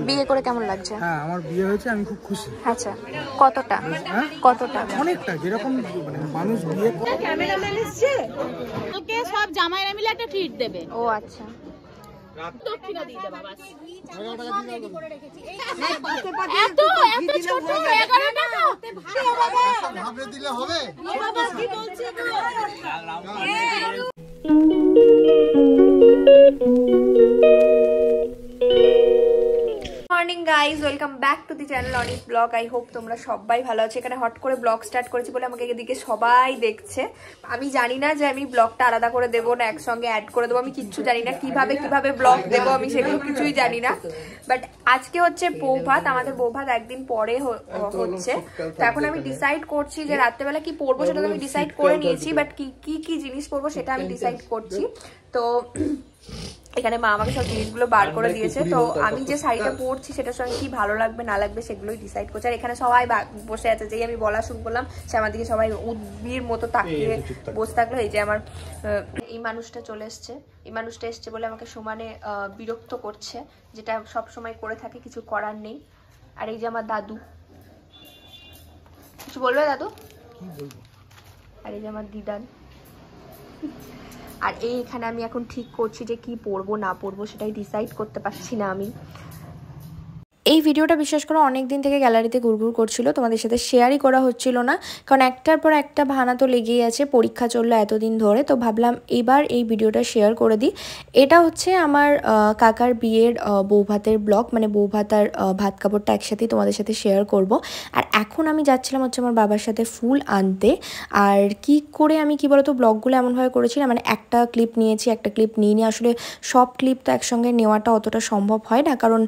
বিয়ে করে কেমন লাগছে? হ্যাঁ, আমার বিয়ে হয়েছে, আমি খুব খুশি। আচ্ছা, কতটা? কতটা? অনেকটা। যেরকম মানে মানুষ বিয়ে করে। ক্যামেরাম্যান এসেছে, ওকে সব জামাইরা মিলে একটা ট্রিট দেবে। ও আচ্ছা, দক্ষিণা দিয়ে দেবা বাস। এত এত ছোট 11 টাকা ভাবে দিলে হবে? ও বাবা কি বলছে গো? Morning guys, welcome back to the channel Anis blog. I hope তোমরা সবাই ভালো আছো। এখানে হট করে ব্লগ স্টার্ট করেছি বলে আমাকে এদিকে সবাই দেখছে। আমি জানি না যে আমি ব্লগটা আলাদা করে দেবো না একসঙ্গে অ্যাড করে দেবো, আমি কিচ্ছু জানি না কিভাবে ব্লগ দেবো, আমি সেগুলো কিছুই জানি না। বাট আজকে হচ্ছে বৌভাত, আমাদের বৌভাত একদিন পরে হচ্ছে। তো এখন আমি ডিসাইড করছি যে রাত্রেবেলা কি পরবো, সেটা তো আমি ডিসাইড করে নিয়েছি, বাট কি জিনিস পরবো সেটা আমি ডিসাইড করছি। তো এখানে মা আমাকে সব জিনিসগুলো বার করে দিয়েছে, তো আমি যে শাড়িটা পরছি সেটার সঙ্গে কি ভালো লাগবে না লাগবে সেগুলোই ডিসাইড করছি। আর এখানে সবাই বসে আছে, যেই আমি বলা শুরু করলাম সে আমার দিকে সবাই উদ্ভির মতো তাকিয়ে বসে থাকলো। এই যে আমার এই মানুষটা চলে এসছে, এই মানুষটা এসছে বলে আমাকে সমানে বিরক্ত করছে, যেটা সব সময় করে থাকে, কিছু করার নেই। আর এই যে আমার দাদু, কিছু বলবে দাদু? আর এই যে আমার দিদান। আর এইখানে আমি এখন ঠিক করছি যে কি পরবো না পরবো, সেটাই ডিসাইড করতে পারছি না আমি। এই ভিডিওটা বিশেষ করে অনেক দিন থেকে গ্যালারিতে ঘুরঘুর করছিল, তোমাদের সাথে শেয়ারই করা হচ্ছিল না, কারণ একটার পর একটা ভানা তো লেগেই আছে, পরীক্ষা চললো এতদিন ধরে। তো ভাবলাম এবার এই ভিডিওটা শেয়ার করে দিই। এটা হচ্ছে আমার কাকার বিয়ের বৌভাতের ব্লগ, মানে বৌভাতার ভাত কাপড়টা একসাথেই তোমাদের সাথে শেয়ার করব। আর এখন আমি যাচ্ছিলাম হচ্ছে আমার বাবার সাথে ফুল আনতে। আর কি করে আমি কি বলতো ব্লগগুলো এমনভাবে করেছিলাম, মানে একটা ক্লিপ নিয়েছি, একটা ক্লিপ নিয়ে আসলে সব ক্লিপ তো একসঙ্গে নেওয়াটা অতটা সম্ভব হয় না, কারণ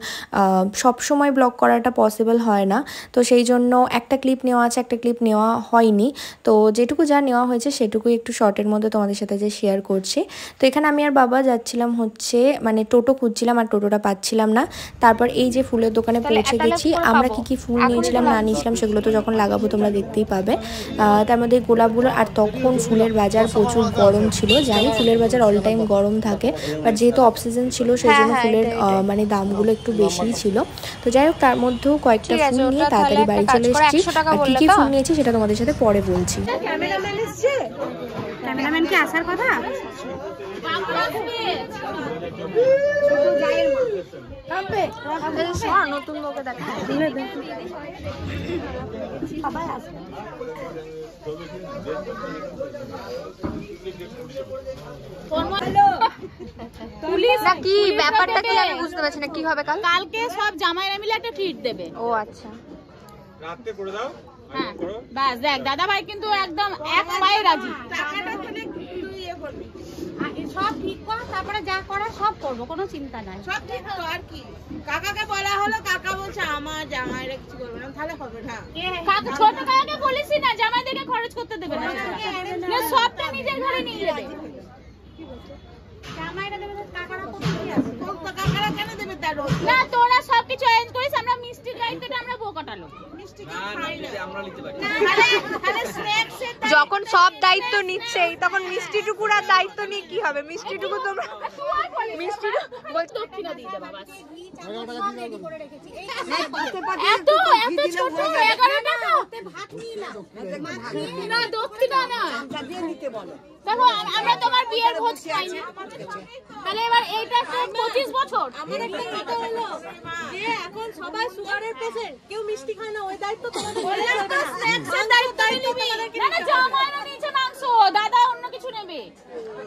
সব সময় ব্লগ করাটা পসিবল হয় না। তো সেই জন্য একটা ক্লিপ নেওয়া আছে, একটা ক্লিপ নেওয়া হয়নি। তো যেটুকু যা নেওয়া হয়েছে সেটুকুই একটু শর্টের মধ্যে তোমাদের সাথে যে শেয়ার করছি। তো এখানে আমি আর বাবা যাচ্ছিলাম হচ্ছে, মানে টোটো খুঁজছিলাম আর টোটোটা পাচ্ছিলাম না। তারপর এই যে ফুলের দোকানে পৌঁছে গেছি। আমরা কি ফুল নিয়েছিলাম না নিয়েছিলাম সেগুলো তো যখন লাগাবো তোমরা দেখতেই পাবে। তার মধ্যে গোলাপগুলো, আর তখন ফুলের বাজার প্রচুর গরম ছিল। জানি ফুলের বাজার অল টাইম গরম থাকে, বাট যেহেতু অফ সিজন ছিল সেই জন্য ফুলের মানে দামগুলো একটু বেশিই ছিল। তো যাই হোক, তার মধ্যেও কয়েকটা ফুল নিয়ে তাড়াতাড়ি বাড়ি চলে এসেছি। আর কি কি ফুল নিয়েছি সেটা তোমাদের সাথে পরে বলছি। ক্যামেরাম্যান এসেছে, ক্যামেরাম্যান কি আসার কথা? নতুন লোকে দেখা সবাই আসবে। পুলিশ না কি ব্যাপারটা কি আমি বুঝতে পারছি না, কি হবে কালকে সব জামাইরা মিলে একটা ট্রিট দেবে। ও আচ্ছা, রাতে করে দাও। হ্যাঁ বাস দেখ, দাদা ভাই কিন্তু একদম এক পায়ে রাজি। টাকাটা তাহলে তুই ইয়ে করবি, সব ঠিক কর, তারপরে যা করার সব করবো, কোনো চিন্তা নাই। সব ঠিক তো আর কি, কাকাকে বলা হলো, কাকা বলছে আমার জামাইরা কিছু করবে না, তাহলে হবে না। কাকা ছোট কাকাকে বলেছি না জামাইদেরকে খরচ করতে দেবে না, সবটা নিজের ঘরে নিয়ে যাবে। জামাইরা দেবে না, কাকারা করতেই আছে। কাকারা কেন দেবে তার না, তোরা সবকিছু অ্যারেঞ্জ করিস, আমরা মিষ্টির দায়িত্বটা আমরা বউ কাটালো। যখন সব দায়িত্ব নিচ্ছেই তখন মিষ্টিটুকুর আর দায়িত্ব নিয়ে কি হবে? মিষ্টিটুকু তোমরা দক্ষিণা দিয়ে দেবা বাস। এত এত ছোট 11 টাকা ভাত নিই না, দক্ষিণা না দেখো, আমরা তোমার বিয়ের ভোজ খাইনি, তাহলে এবার এইটা 25 বছর। আমার একটা কথা হলো যে এখন সবাই সুগারের পেশেন্ট, কেউ মিষ্টি খায় না, ওই দায়িত্ব তোমাদের। বললাম তো স্ন্যাক্সের দায়িত্বই নিবি না, না জামাইরা নিচে মাংস, দাদা অন্য কিছু নেবে।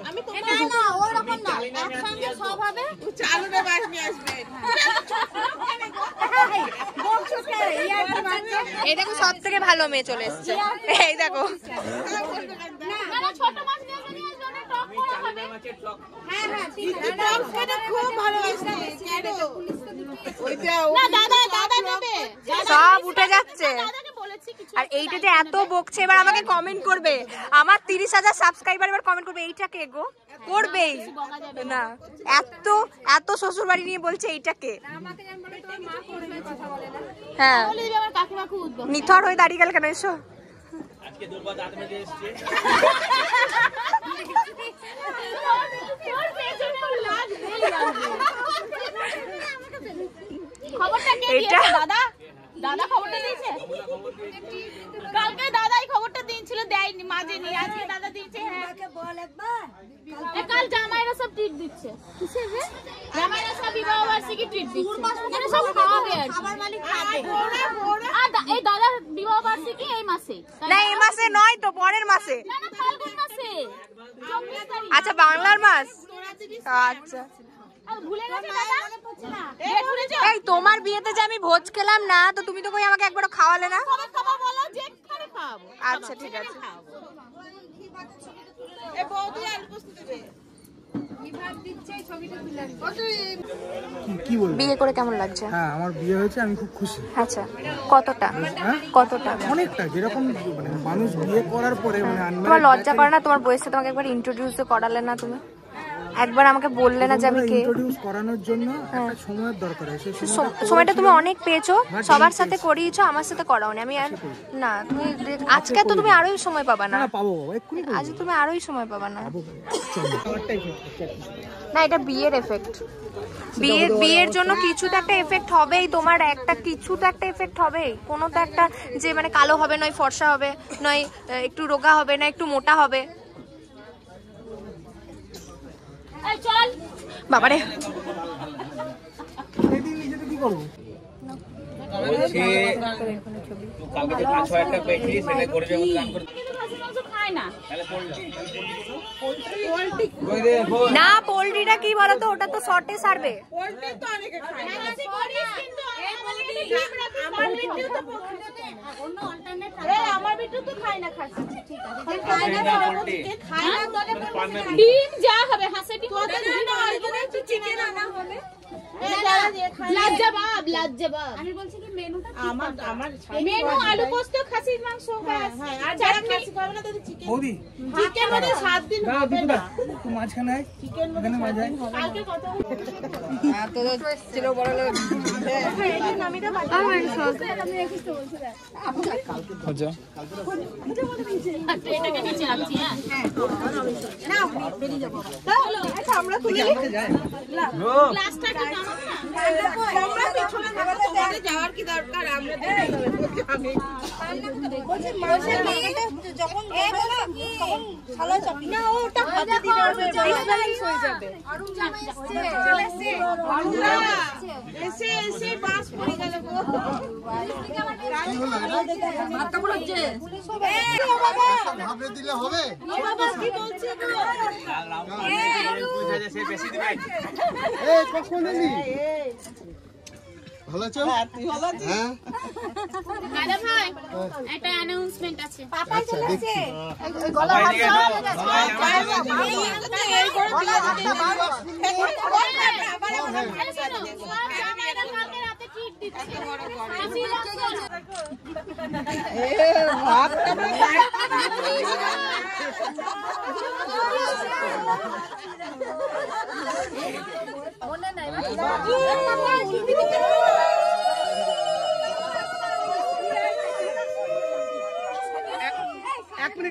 আমি তো না ওই রকম না, একসঙ্গে সব হবে। চালুরে বাস নিয়ে আসবে। এই দেখো সব থেকে ভালো মেয়ে চলে এসছে, এই দেখো। না না ছোট মাছ নিয়ে আসবে, না টক করা হবে। হ্যাঁ হ্যাঁ টক খেতে খুব ভালো আসছে। না দাদা দাদা নেবে, সব উঠে যাচ্ছে। আর এইটা যে এত বকছে, এবার আমাকে কমেন্ট করবে, আমার 30,000 সাবস্ক্রাইবার এবার কমেন্ট করবে এইটাকে গো, করবেই না। এত এত শ্বশুর বাড়ি নিয়ে বলছে এইটাকে। হ্যাঁ নিথর হয়ে দাঁড়িয়ে গেল কেন? এসো আজকে দুর্বার দাঁত মেজে এসছে। খবরটা কে দিয়েছে? দাদা দাদা খবরটা দিয়েছে। কালকে দাদাই খবরটা দিয়েছিল, দেয়নি, মাঝে নিয়ে আজকে দাদা দিয়েছে। হ্যাঁ কাল জামাইরা সব ট্রিট দিচ্ছে। কিসের রে? জামাইরা সব বিবাহ বার্ষিকী ট্রিট দিচ্ছে। এখানে সব খাওয়াবে আর খাবার মালিক খাবে। আর এই দাদার বিবাহ বার্ষিকী এই মাসে না, এই মাসে নয় তো, পরের মাসে। না না ফাল্গুন মাসে 24 তারিখ। আচ্ছা, বাংলার মাস। আচ্ছা ভুলে গেছে দাদা? এই তোমার বিয়েতে যে আমি ভোজ খেলাম না, তো তুমি তো কই আমাকে একবারও খাওয়ালে না। কবে খাবো বলো? যেখানে খাওয়াবো। আচ্ছা ঠিক আছে। এই বৌদি আর উপস্থিত হবে। কি বলবো? বিয়ে করে কেমন লাগছে? হ্যাঁ, আমার বিয়ে হয়েছে, আমি খুব খুশি। আচ্ছা, কতটা? হ্যাঁ, কতটা? অনেকটা। যেরকম মানে মানুষ বিয়ে করার পরে মানে তোমার লজ্জা করে না? তোমার বয়সে তোমাকে একবার ইন্ট্রোডিউস করালে না? তুমি একবার আমাকে বললে না যে আমি কে? ইন্ট্রোডিউস করানোর জন্য একটা সময়ের দরকার হয়। সেই সময়টা তুমি অনেক পেয়েছো, সবার সাথে করিয়েছো, আমার সাথে করাওনি। আমি আর না, তুমি আজকে তো তুমি আরোই সময় পাবা না। না, পাবো বাবা, এক্ষুনি পাবো। আজ তুমি আরোই সময় পাবা না। আমারটাই না, এটা বিয়ের এফেক্ট। বিয়ের জন্য কিছু তো একটা এফেক্ট হবেই, তোমার একটা কিছু তো একটা এফেক্ট হবেই। কোনো তো একটা, যে মানে কালো হবে, নয় ফর্সা হবে, নয় একটু রোগা হবে, না একটু মোটা হবে। এই চল বাবারে, সেদিন নিজেতে কি করবো? বলছি কালকে যে 5-6 টাকা পেয়েছি সেটা করে যাবো দান করে। কিন্তু খাসি মাংস খায় না। তাহলে পোল্ট্রি না পোল্ট্রিটা কি বলতো, ওটা তো শর্টে সারবে। পোল্ট্রি তো অনেকে খায় না। খাসি করিস কিন্তু আমার বিট্টু তো অন্য অল্টারনেট আছে। আমার বিট্টু তো খায় না খাসি। ঠিক আছে, যে খায় না কে খায় না তাহলে ডিম যা হবে, হাঁসের ডিম তোদের জন্য অল্টারনেট চিকেন আনা হবে। লাজবাব লাজবাব। আমি বলছি কি মেনুটা আমার মেনু আলু পোস্ত খাসির মাংস ব্যাস। হ্যাঁ, আর যারা খাসি খাবে না তাদের চিকেন। বৌদি, চিকেন মানে 7 দিন হবে না। তুই মাঝখানে আয়, এখানে মাঝে আয়। কালকে কথা এটাকে নিচে রাখছি। হ্যাঁ না বেরিয়ে যাব। আচ্ছা আমরা তুলে গ্লাসটা কি নামাবো না? আমরা পিছনে তোমাদের যাওয়ার কি দরকার? আমরা আমি বলছি মাছের মেয়েটা যখন গেল না তখন শালা চাপি না, ওটা হাতে দিতে পারবে, ডিসব্যালেন্স হয়ে যাবে। অরুণ জামাই এসেছে, চলে এসেছে অরুণা এসে এসে বাস পড়ে গেল গো। মাথা ঘুরছে ভাবে দিলে হবে। ও বাবা কি বলছে গো? সে বেশি দিবে। এই কখন এলি? ভালো আছো? হ্যাঁ, দাদা ভাই একটা অ্যানাউন্সমেন্ট আছে। পাপা আচ্ছা, দেখছি। গলা হাত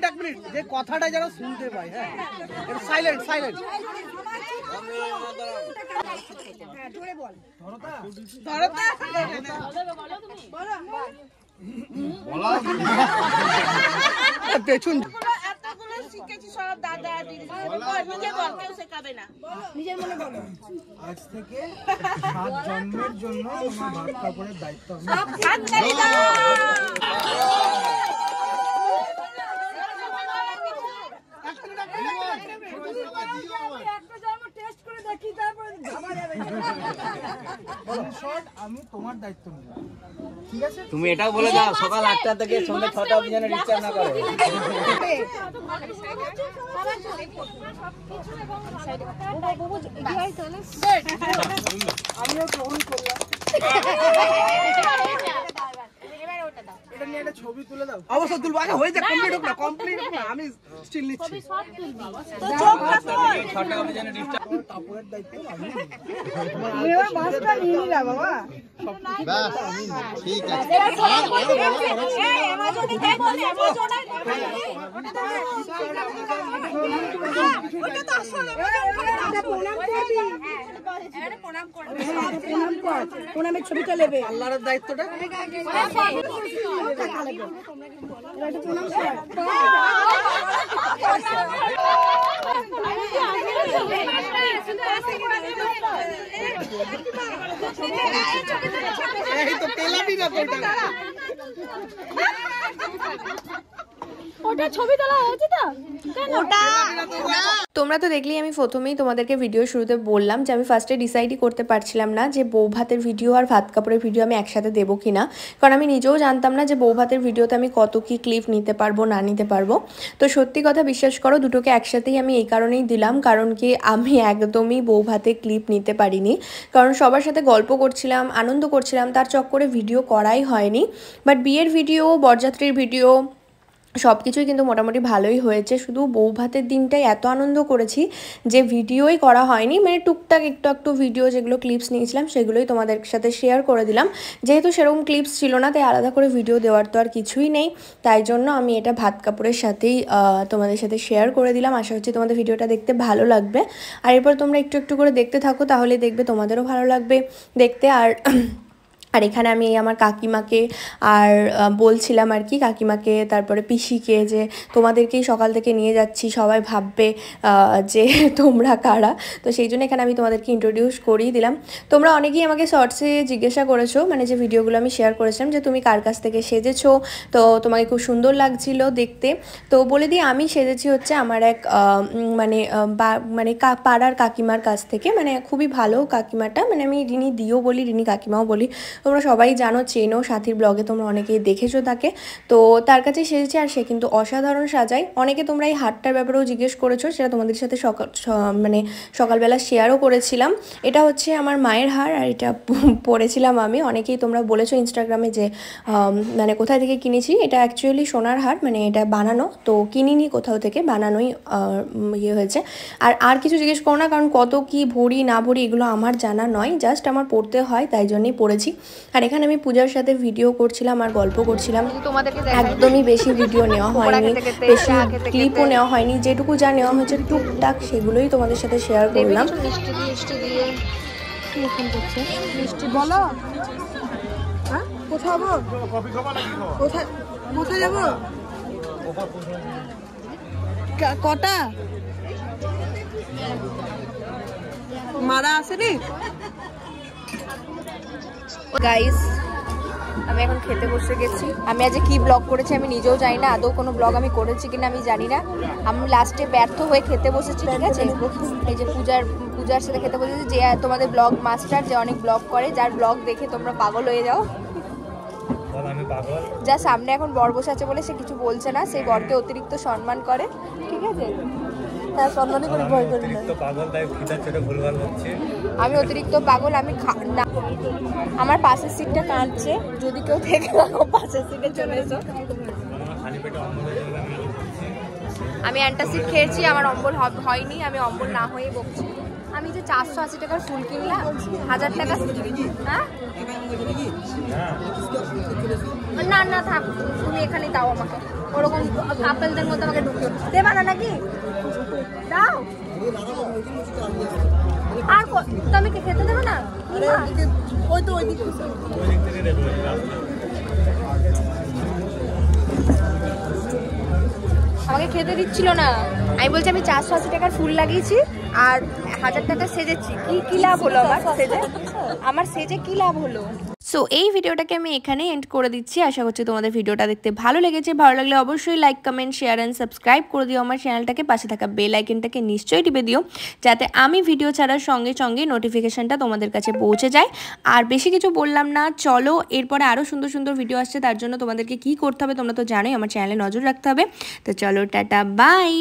এক মিনিট, যে কথাটা যেন শুনতে পাই। হ্যাঁ, সাইলেন্ট সাইলেন্ট। পেছন এতগুলো শিখেছি সব দাদা দিদি। নিজে বল, কেউ শেখাবে না। নিজের মনে বলো। আজ থেকে 7 জন্মের জন্য তোমার ভাত কাপড়ের দায়িত্ব আমি। আমি তোমার দায়িত্ব নিলাম, ঠিক আছে? তুমি এটাও বলে দাও সকাল 8টা থেকে সন্ধ্যা 6টা অবধি যেন ডিস্টার্ব না করে। আমিও গ্রহণ করলাম। এটা নিয়ে একটা ছবি তুলে দাও। অবশ্যই তুলবো, আগে হয়ে যাক, কমপ্লিট হোক না, কমপ্লিট হোক না, আমি স্টিল নিচ্ছি। ছবি সব তুলবি। এই 6টা অবধি যেন ডিস্টার্ব কাপড়ের দায়িত্ব আমি নিই। এবার মাছটা নিয়ে নিলা বাবা। ঠিক আছে প্রণামের ছবিটা নেবে, আল্লাহর দায়িত্বটা। এই তো তেলাবি না কোনটা। ওটা ছবি তোলা হয়েছে তো? তোমরা তো দেখলেই আমি প্রথমেই তোমাদেরকে ভিডিও শুরুতে বললাম যে আমি ফার্স্টে ডিসাইডই করতে পারছিলাম না যে বউ ভাতের ভিডিও আর ভাত কাপড়ের ভিডিও আমি একসাথে দেবো কি না, কারণ আমি নিজেও জানতাম না যে বউ ভাতের ভিডিওতে আমি কত কি ক্লিপ নিতে পারবো না নিতে পারবো। তো সত্যি কথা বিশ্বাস করো, দুটোকে একসাথেই আমি এই কারণেই দিলাম, কারণ কি আমি একদমই বউ ভাতে ক্লিপ নিতে পারিনি, কারণ সবার সাথে গল্প করছিলাম, আনন্দ করছিলাম, তার চক্করে ভিডিও করাই হয়নি। বাট বিয়ের ভিডিও, বরযাত্রীর ভিডিও সব কিছুই কিন্তু মোটামুটি ভালোই হয়েছে। শুধু বউ ভাতের দিনটাই এত আনন্দ করেছি যে ভিডিওই করা হয়নি, মানে টুকটাক একটু ভিডিও যেগুলো ক্লিপস নিয়েছিলাম সেগুলোই তোমাদের সাথে শেয়ার করে দিলাম। যেহেতু সেরকম ক্লিপস ছিল না, তাই আলাদা করে ভিডিও দেওয়ার তো আর কিছুই নেই, তাই জন্য আমি এটা ভাত কাপড়ের সাথেই তোমাদের সাথে শেয়ার করে দিলাম। আশা করছি তোমাদের ভিডিওটা দেখতে ভালো লাগবে, আর এরপর তোমরা একটু করে দেখতে থাকো, তাহলে দেখবে তোমাদেরও ভালো লাগবে দেখতে। আর এখানে আমি আমার কাকিমাকে আর বলছিলাম আর কি, কাকিমাকে তারপরে পিসিকে, যে তোমাদেরকেই সকাল থেকে নিয়ে যাচ্ছি, সবাই ভাববে যে তোমরা কারা। তো সেই জন্য এখানে আমি তোমাদেরকে ইন্ট্রোডিউস করিয়ে দিলাম। তোমরা অনেকেই আমাকে শর্টসে জিজ্ঞাসা করেছো, মানে যে ভিডিওগুলো আমি শেয়ার করেছিলাম, যে তুমি কার কাছ থেকে সেজেছো, তো তোমাকে খুব সুন্দর লাগছিল দেখতে। তো বলে দিই, আমি সেজেছি হচ্ছে আমার এক মানে পাড়ার কাকিমার কাছ থেকে, মানে খুবই ভালো কাকিমাটা, মানে আমি রিনি দিও বলি, রিনি কাকিমাও বলি, তোমরা সবাই জানো, চেনো, সাথীর ব্লগে তোমরা অনেকেই দেখেছো তাকে। তো তার কাছে সেজেছে, আর সে কিন্তু অসাধারণ সাজায়। অনেকে তোমরা এই হারটার ব্যাপারেও জিজ্ঞেস করেছো, সেটা তোমাদের সাথে সকালবেলা শেয়ারও করেছিলাম। এটা হচ্ছে আমার মায়ের হার, আর এটা পরেছিলাম আমি। অনেকেই তোমরা বলেছো ইনস্টাগ্রামে যে মানে কোথায় থেকে কিনেছি। এটা অ্যাকচুয়ালি সোনার হার, মানে এটা বানানো, তো কিনিনি কোথাও থেকে, বানানোই ইয়ে হয়েছে। আর কিছু জিজ্ঞেস করো না, কারণ কত কি ভরি না ভরি এগুলো আমার জানা নয়, জাস্ট আমার পড়তে হয়, তাই জন্যই পড়েছি। আর এখানে আমি পূজার সাথে ভিডিও করছিলাম আর গল্প করছিলাম, একদমই বেশি ভিডিও নেওয়া হয়নি, বেশি ক্লিপও নেওয়া হয়নি, যেটুকু যা নেওয়া হয়েছে টুকটাক সেগুলোই তোমাদের সাথে শেয়ার করলাম। মিষ্টি বলো, হ্যাঁ কোথায় যাবো, কোথায় যাবো, কটা মারা আসেনি। গাইস, আমি এখন খেতে বসে গেছি। আমি আজ কি ব্লগ করেছি আমি নিজেও জানি না, আদৌ কোনো ব্লগ আমি করেছি কিনা আমি জানি না। আমি লাস্টে ব্যর্থ হয়ে খেতে বসেছি, ঠিক আছে। এই যে পূজার সাথে খেতে বসেছি, যে তোমাদের ব্লগ মাস্টার, যে অনেক ব্লগ করে, যার ব্লগ দেখে তোমরা পাগল হয়ে যাও। যা সামনে এখন বর বসে আছে বলে সে কিছু বলছে না, সেই বরকে অতিরিক্ত সম্মান করে, ঠিক আছে। তার সম্মানই করি, ভয় করি না। আমি অতিরিক্ত পাগল, আমি না। আমার পাশের সিটটা কাঁদছে, যদি কেউ থেকে থাকো পাশের সিটে চলে এসো। আমি অ্যান্টাসিড খেয়েছি, আমার অম্বল হয়নি, আমি অম্বল না হয়ে বকছি। আমি যে 480 টাকার ফুল কিনলাম, 1000 টাকা। হ্যাঁ না থাক, তুমি এখানেই দাও আমাকে, ওরকম কাপেলদের মধ্যে আমাকে ঢুকিও। দেবা না নাকি? দাও। আর তুমি কি খেতে দেবে না? আমাকে খেতে দিচ্ছিল না। আমি বলছি আমি 480 টাকার ফুল লাগিয়েছি আর 1000 টাকা সেজেছি, কি লাভ হলো আমার সেজে কি লাভ হলো? সো এই ভিডিওটাকে আমি এখানে এন্ড করে দিচ্ছি। আশা করছি তোমাদের ভিডিওটা দেখতে ভালো লেগেছে। ভালো লাগলে অবশ্যই like, comment, share and subscribe করে দিও আমার চ্যানেলটাকে। পাশে থাকা বেল আইকনটাকে নিশ্চয়ই টিপে দিও, যাতে আমি ভিডিও ছাড়ার সঙ্গে সঙ্গে নোটিফিকেশানটা তোমাদের কাছে পৌঁছে যায়। আর বেশি কিছু বললাম না, চলো এরপরে আরও সুন্দর সুন্দর ভিডিও আসছে, তার জন্য তোমাদেরকে কি করতে হবে তোমরা তো জানোই, আমার চ্যানেলে নজর রাখতে হবে। তো চলো, টাটা, বাই।